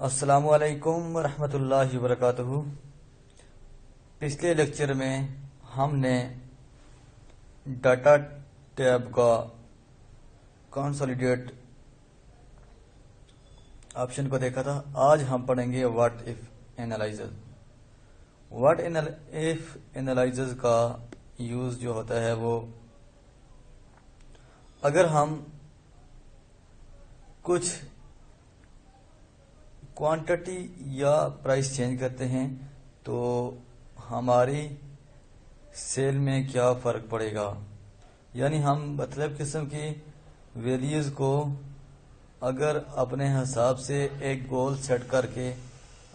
अस्सलामुअलैकुम रहमतुल्लाहि वबरकातुहू। पिछले लेक्चर में हमने डाटा टैब का कंसोलिडेट ऑप्शन को देखा था। आज हम पढ़ेंगे what if analyser. What if analyser का यूज जो होता है वो अगर हम कुछ क्वांटिटी या प्राइस चेंज करते हैं तो हमारी सेल में क्या फ़र्क पड़ेगा, यानी हम मतलब किस्म की वैल्यूज़ को अगर अपने हिसाब से एक गोल सेट करके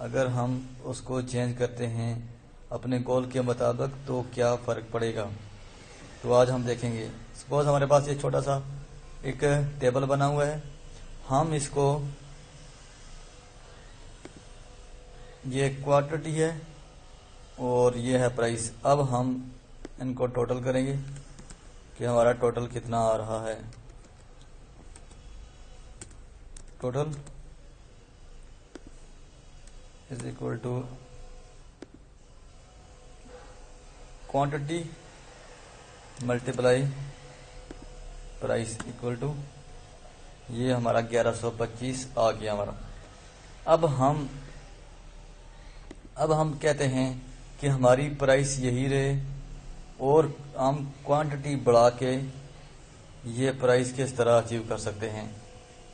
अगर हम उसको चेंज करते हैं अपने गोल के मुताबिक तो क्या फ़र्क पड़ेगा। तो आज हम देखेंगे। सपोज हमारे पास ये छोटा सा एक टेबल बना हुआ है, हम इसको ये क्वांटिटी है और ये है प्राइस। अब हम इनको टोटल करेंगे कि हमारा टोटल कितना आ रहा है। Total is equal to quantity multiply price equal to ये हमारा 1125 आ गया हमारा। अब हम कहते हैं कि हमारी प्राइस यही रहे और हम क्वांटिटी बढ़ा के ये प्राइस किस तरह अचीव कर सकते हैं।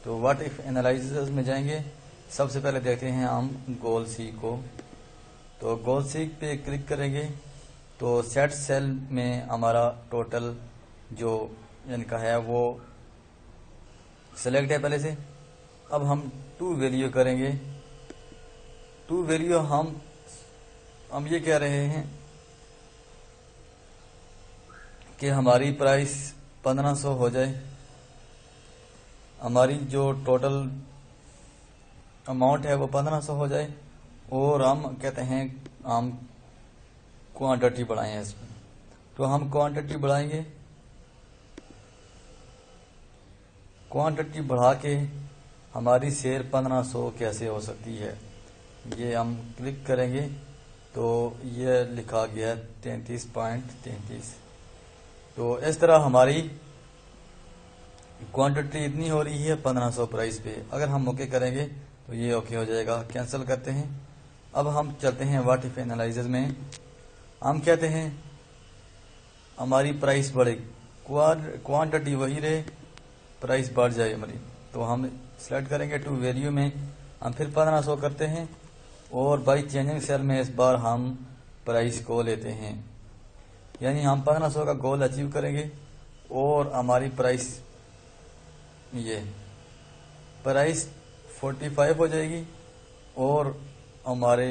तो व्हाट इफ एनालिसिस में जाएंगे। सबसे पहले देखते हैं हम गोल सी को। तो गोल सी पे क्लिक करेंगे तो सेट सेल में हमारा टोटल जो इनका है वो सेलेक्ट है पहले से। अब हम टू वैल्यू करेंगे। टू वैल्यू हम ये कह रहे हैं कि हमारी प्राइस 1500 हो जाए, हमारी जो टोटल अमाउंट है वो 1500 हो जाए और हम कहते हैं हम क्वांटिटी बढ़ाएं इसमें। तो हम क्वांटिटी बढ़ाएंगे। क्वांटिटी बढ़ा के हमारी सेल 1500 कैसे हो सकती है, ये हम क्लिक करेंगे तो ये लिखा गया 33.33। तो इस तरह हमारी क्वांटिटी इतनी हो रही है 1500 प्राइस पे। अगर हम ओके करेंगे तो ये ओके हो जाएगा। कैंसिल करते हैं। अब हम चलते हैं व्हाट इफ एनालाइजर में। हम कहते हैं हमारी प्राइस बढ़े, क्वांटिटी वही रहे, प्राइस बढ़ जाए हमारी। तो हम सेलेक्ट करेंगे टू वैल्यू में, हम फिर 1500 करते हैं और बाई चेंजिंग सेल में इस बार हम प्राइस को लेते हैं, यानी हम 1500 का गोल अचीव करेंगे और हमारी प्राइस ये प्राइस 45 हो जाएगी और हमारे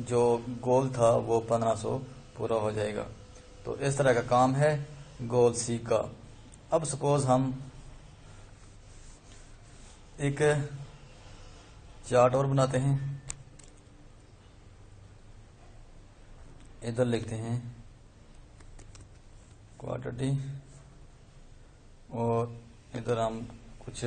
जो गोल था वो 1500 पूरा हो जाएगा। तो इस तरह का काम है गोल सी का। अब सपोज हम एक चार्ट और बनाते हैं। इधर लिखते हैं क्वांटिटी और इधर हम कुछ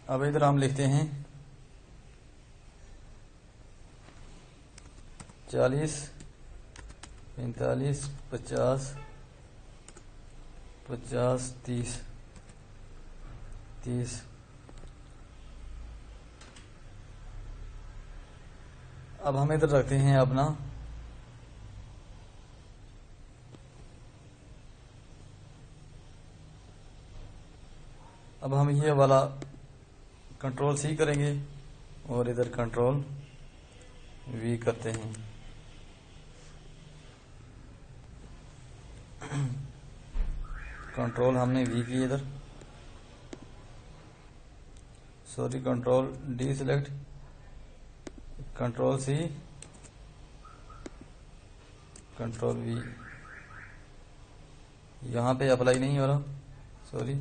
अब इधर हम लिखते हैं 40, 45, 50, 50, 30, 30। अब हम इधर रखते हैं अपना अब हम ये वाला कंट्रोल सी करेंगे और इधर कंट्रोल वी करते हैं। कंट्रोल हमने वी की इधर, sorry control D select, control C, control V. यहाँ पे अप्लाई नहीं हो रहा, सॉरी।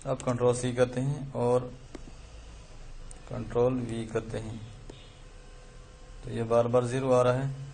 अब कंट्रोल सी करते हैं और कंट्रोल वी करते हैं, तो ये बार बार 0 आ रहा है।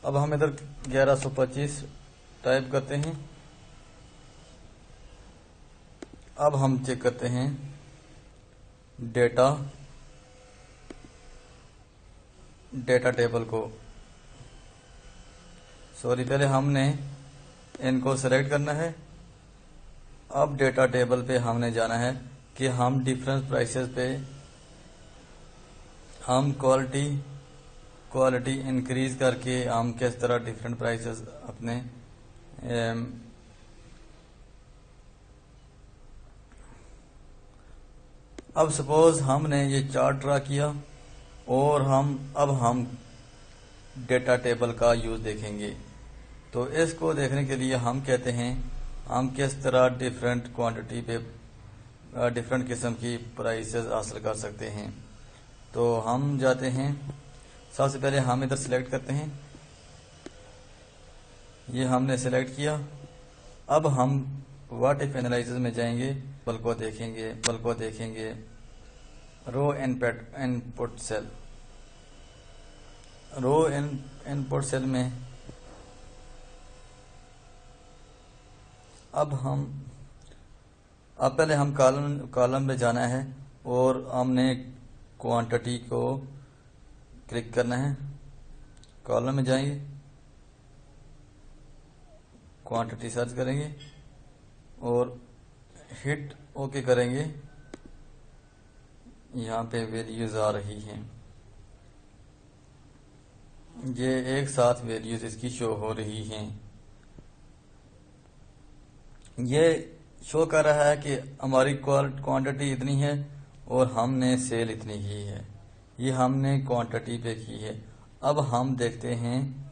अब हम इधर 1125 टाइप करते हैं। अब हम चेक करते हैं डेटा टेबल को। सॉरी, पहले हमने इनको सेलेक्ट करना है। अब डेटा टेबल पे हमने जाना है कि हम डिफरेंस प्राइसेस पे हम क्वालिटी इंक्रीज करके हम किस तरह डिफरेंट प्राइसेस अपने अब सपोज हमने ये चार्ट ड्रा किया और अब हम डेटा टेबल का यूज देखेंगे। तो इसको देखने के लिए हम कहते हैं हम किस तरह डिफरेंट क्वांटिटी पे डिफरेंट किस्म की प्राइसेस हासिल कर सकते हैं। तो हम जाते हैं, सबसे पहले हम इधर सिलेक्ट करते हैं, ये हमने सेलेक्ट किया। अब हम व्हाट इफ एनालिसिस में जाएंगे, बल को देखेंगे रो इनपुट सेल, रो इनपुट सेल में अब पहले हम कॉलम में जाना है और हमने क्वांटिटी को क्लिक करना है। कॉलम में जाएंगे, क्वांटिटी सर्च करेंगे और हिट ओके करेंगे। यहाँ पे वैल्यूज आ रही हैं, ये एक साथ वैल्यूज इसकी शो हो रही हैं। ये शो कर रहा है कि हमारी क्वांटिटी इतनी है और हमने सेल इतनी की है। ये हमने क्वांटिटी पे की है। अब हम देखते हैं,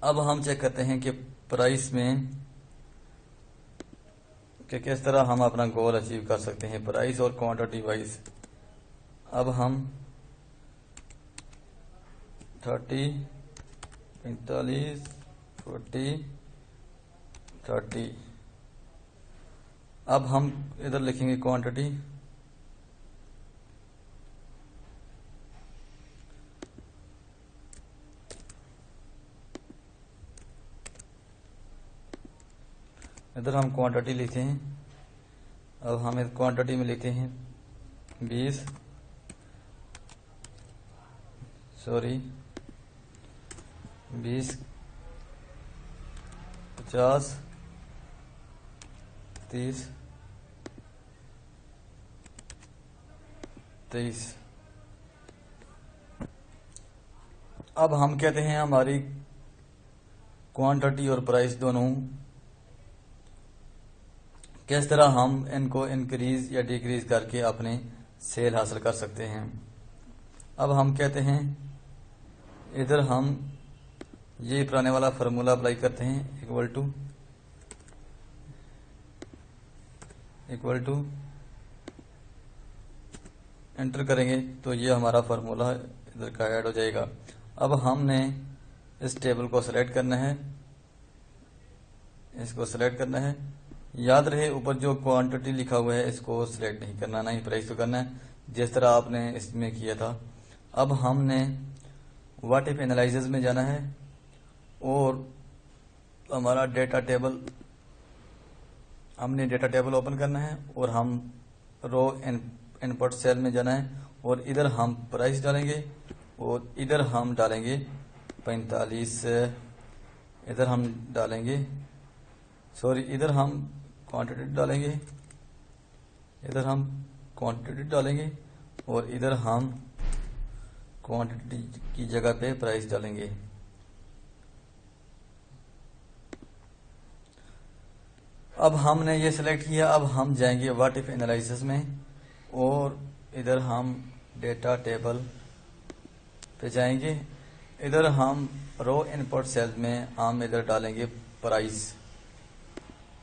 अब हम चेक करते हैं कि प्राइस में कि किस तरह हम अपना गोल अचीव कर सकते हैं प्राइस और क्वांटिटी वाइज। अब हम 30, 45, 40, 30, अब हम इधर लिखेंगे क्वांटिटी। इधर हम क्वांटिटी लिखते हैं। अब हम इस क्वांटिटी में लिखते हैं 20, 50, 30, 23। अब हम कहते हैं हमारी क्वांटिटी और प्राइस दोनों किस तरह हम इनको इंक्रीज या डिक्रीज करके अपने सेल हासिल कर सकते हैं। अब हम कहते हैं इधर हम ये पुराने वाला फार्मूला अप्लाई करते हैं, इक्वल टू एंटर करेंगे तो ये हमारा फार्मूला इधर का ऐड हो जाएगा। अब हमने इस टेबल को सिलेक्ट करना है, इसको सिलेक्ट करना है। याद रहे ऊपर जो क्वांटिटी लिखा हुआ है इसको सिलेक्ट नहीं करना, ना ही प्राइस को करना है, जिस तरह आपने इसमें किया था। अब हमने व्हाट इफ एनालिसिस में जाना है और हमारा हमने डेटा टेबल ओपन करना है और हम रो इनपुट सेल में जाना है और इधर हम प्राइस डालेंगे और इधर हम डालेंगे 45 इधर हम डालेंगे, सॉरी इधर हम क्वांटिटी डालेंगे, इधर हम क्वांटिटी डालेंगे और इधर हम क्वांटिटी की जगह पे प्राइस डालेंगे। अब हमने ये सिलेक्ट किया। अब हम जाएंगे व्हाट इफ एनालिसिस में और इधर हम डेटा टेबल पे जाएंगे। इधर हम रो इनपुट सेल में हम इधर डालेंगे प्राइस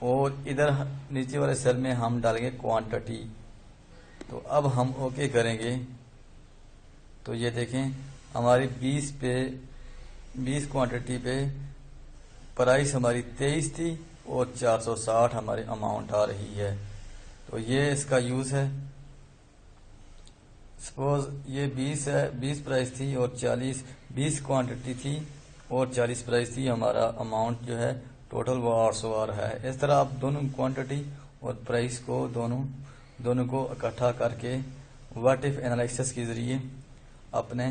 और इधर नीचे वाले सेल में हम डालेंगे क्वांटिटी। तो अब हम ओके करेंगे तो ये देखें हमारी 20 क्वांटिटी पे प्राइस हमारी 23 थी और 460 हमारी अमाउंट आ रही है। तो ये इसका यूज है। सपोज ये 20 है, 20 प्राइस थी और 20 क्वांटिटी थी और 40 प्राइस थी, हमारा अमाउंट जो है टोटल वो 800 आ रहा है। इस तरह आप दोनों क्वांटिटी और प्राइस को दोनों को इकट्ठा करके व्हाट इफ एनालिसिस के जरिए अपने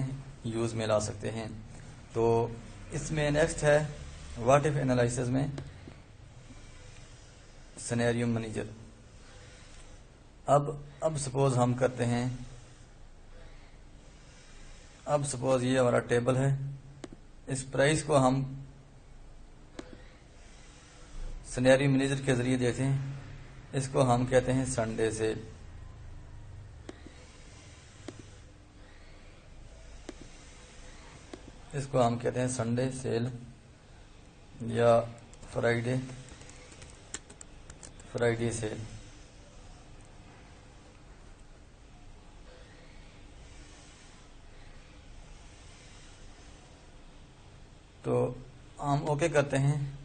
यूज में ला सकते हैं। तो इसमें नेक्स्ट है व्हाट इफ एनालिसिस में सिनेरियो मैनेजर। अब सपोज हम करते हैं, अब सपोज ये हमारा टेबल है, इस प्राइस को हम सिनेरियो मैनेजर के जरिए देखते हैं। इसको हम कहते हैं संडे सेल। इसको हम कहते हैं संडे सेल या फ्राइडे सेल। तो हम ओके करते हैं,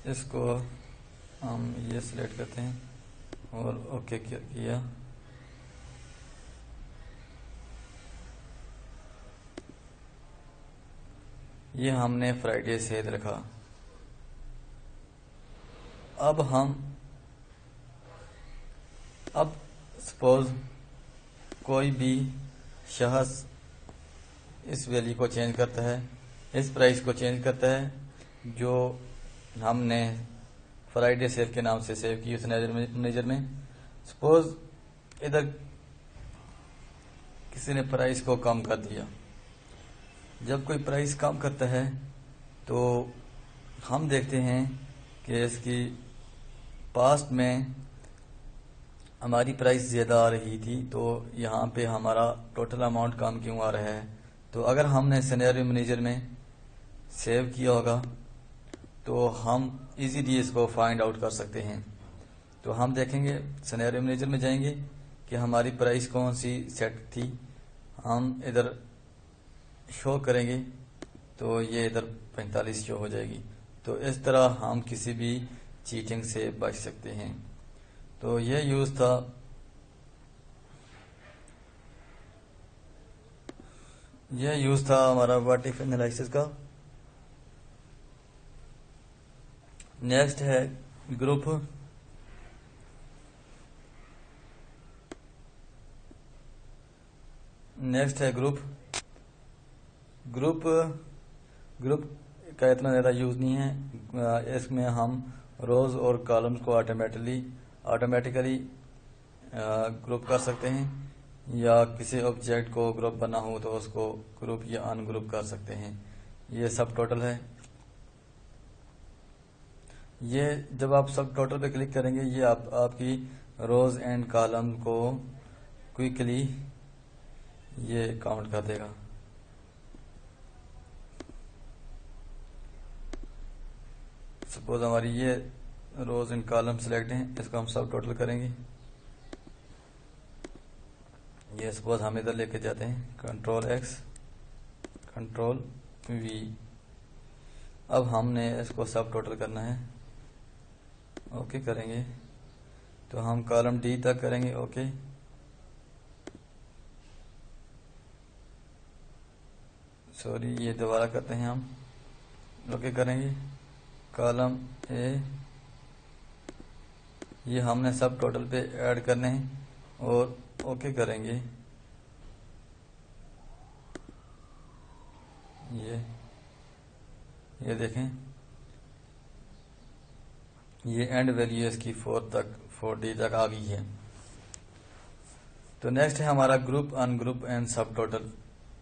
इसको हम ये सिलेक्ट करते हैं और ओके किया। ये हमने फ्राइडे सेल रखा। अब सपोज कोई भी शख्स इस वैल्यू को चेंज करता है, इस प्राइस को चेंज करता है जो हमने फ्राइडे सेल के नाम से सेव की उस मैनेजर में। सपोज इधर किसी ने प्राइस को कम कर दिया। जब कोई प्राइस कम करता है तो हम देखते हैं कि इसकी पास्ट में हमारी प्राइस ज़्यादा आ रही थी, तो यहाँ पे हमारा टोटल अमाउंट कम क्यों आ रहा है। तो अगर हमने सिनेरियो मैनेजर में सेव किया होगा तो हम इजीली इसको फाइंड आउट कर सकते हैं। तो हम देखेंगे सिनेरियो मैनेजर में जाएंगे कि हमारी प्राइस कौन सी सेट थी, हम इधर शो करेंगे तो ये इधर 45 शो हो जाएगी। तो इस तरह हम किसी भी चीटिंग से बच सकते हैं। तो ये यूज था हमारा व्हाट इफ एनालिसिस का। नेक्स्ट है ग्रुप। ग्रुप का इतना ज़्यादा यूज़ नहीं है। इसमें हम रोज और कॉलम्स को ऑटोमेटिकली ग्रुप कर सकते हैं या किसी ऑब्जेक्ट को ग्रुप करना हो तो उसको ग्रुप या अनग्रुप कर सकते हैं। ये सब टोटल है। ये जब आप सब टोटल पे क्लिक करेंगे ये आपकी रोज एंड कॉलम को क्विकली ये काउंट कर देगा। सपोज हमारी ये रोज एंड कॉलम सिलेक्ट हैं, इसको हम सब टोटल करेंगे। ये सपोज हम इधर लेके जाते हैं Ctrl+X Ctrl+V। अब हमने इसको सब टोटल करना है, ओके करेंगे तो हम कॉलम डी तक करेंगे ओके। सॉरी ये दोबारा करते हैं हम, ओके करेंगे कॉलम ए। ये हमने सब टोटल पे ऐड करने हैं और ओके करेंगे। ये देखें, ये एंड वैल्यू इसकी 4D तक आ गई है। तो नेक्स्ट है हमारा ग्रुप, अनग्रुप एंड सब टोटल।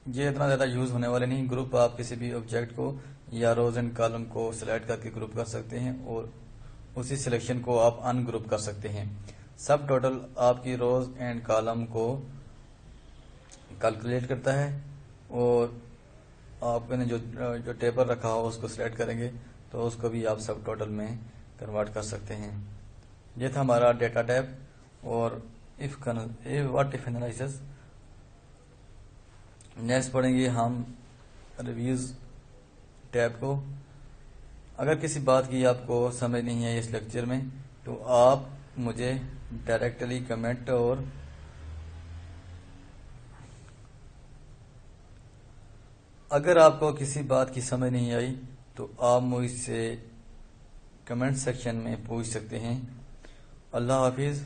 ये इतना ज़्यादा यूज़ होने वाले नहीं। ग्रुप आप किसी भी ऑब्जेक्ट को या रोज एंड कॉलम को सिलेक्ट करके ग्रुप कर सकते हैं और उसी सिलेक्शन को आप अनग्रुप कर सकते हैं। सब टोटल आपकी रोज एंड कॉलम को कैलकुलेट करता है और आपने जो टेबल रखा हो उसको सिलेक्ट करेंगे तो उसको भी आप सब टोटल में कन्वर्ट कर सकते हैं। ये था हमारा डेटा टाइप और व्हाट इफ एनालिसिस। नेक्स्ट पढ़ेंगे हम रिव्यूज टैब को। अगर किसी बात की आपको समझ नहीं है इस लेक्चर में तो आप मुझे डायरेक्टली कमेंट और अगर आपको किसी बात की समझ नहीं आई तो आप मुझसे कमेंट सेक्शन में पूछ सकते हैं। अल्लाह हाफिज़।